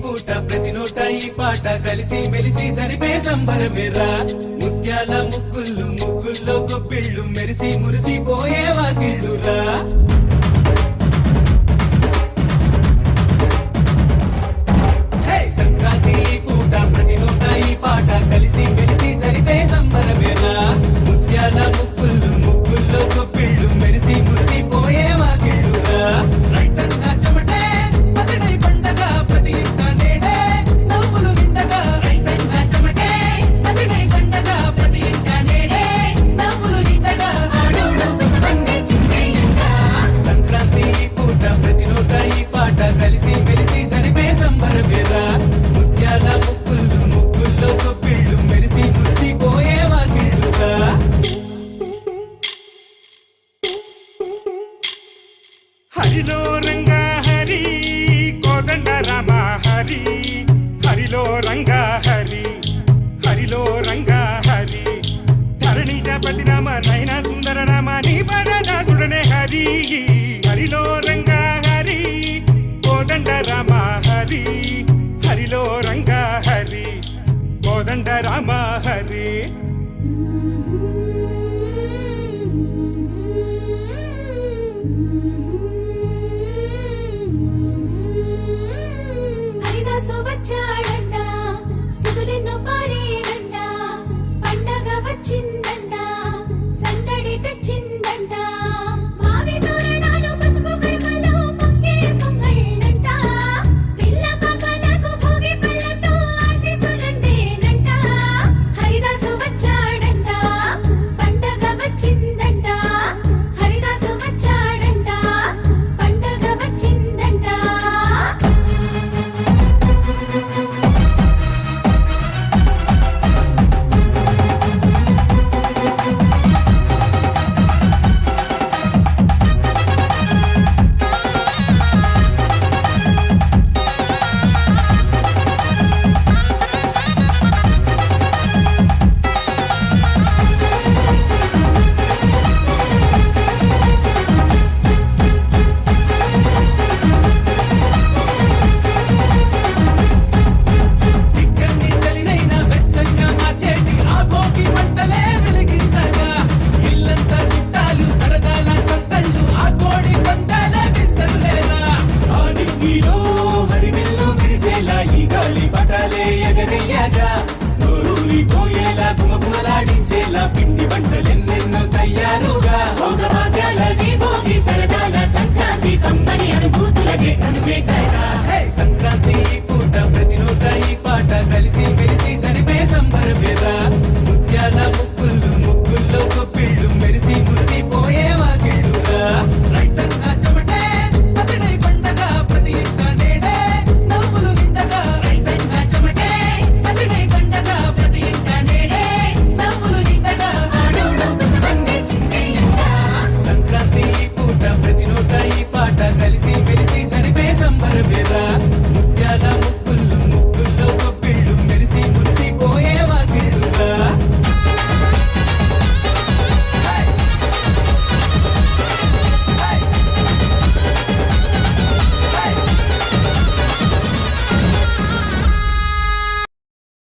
పూట ప్రతి నోట ఈ పాట కలిసి మెలిసి జరిపే సంబరమేరా ముత్యాల ముగ్గుళ్ళు ముగ్గుల్లో గొప్పిళ్ళు మెరిసి మురిసిపోయే వాకిళ్ళురా సంక్రాంతి పూట ప్రతి నోట ఈ పాట కలిసి మెలిసి జరిపే సంబరమేరా ముత్యాల ముగ్గుళ్ళు ముగ్గుల్లో గొప్పిళ్ళు మెరిసి మురిసిపోయే వాకిళ్ళురా రైతన్న చెమటే పసిడై పండగ ప్రతి ఇంట నేడే నవ్వులు విందగా రైతన్న చెమటే పసిడై పండగ ప్రతి ఇంట నేడే నవ్వులు విందగా ఆడోడు పసుపన్నే చిందేయంగా సంక్రాంతి పూట ప్రతి నోట ఈ పాట కలిసి మెలిసి జరిపే సంబరమేరా ముత్యాల ముగ్గుళ్ళు ముగ్గుల్లో గొప్పిళ్ళు మెరిసి మురిసిపోయే వాకిళ్ళుగా హరిలో రంగా హరి కోదండ రామ హరి హరిలో రంగా హరి హరిలో రంగా హరి ధరణి జపతి రామ నయన సుందర రామ నీ పరదాసుడనే హరి హరిలో రంగా హరి కోదండ రామ హరి హరిలో రంగా హరి కోదండ రామ హరి హరిదాసు వచ్చాడంట స్తుతులెన్నో పాడేనంట పండగ వచ్చిందంట సందడి తెచ్చిందంట మావి తోరణాలు పసుపు గడపలో పొంగే పొంగళ్ళంట పిల్ల పక్కలకు భోగి పళ్ళతో ఆశీసులందేనంట హరిదాసు వచ్చాడంట పండగ వచ్చిందంట హరిదాసు వచ్చాడంట పండగ వచ్చిందంట చిక్కని చలినైనా వెచ్చంగా మార్చేటి ఆ భోగి మంటలే వెలిగించగా ఇల్లంతా చుట్టాలు సరదాల సంతళ్ళు ఆ కోడి పందాలే విస్తరులేరా ఆ నింగిలో హరివిల్లు విరిసేలా ఈ గాలి పటాలే ఎగరయ్యాగా నోరూరి పోయేలా గుమగుమలాడించేలా పిండి వంటలెన్నో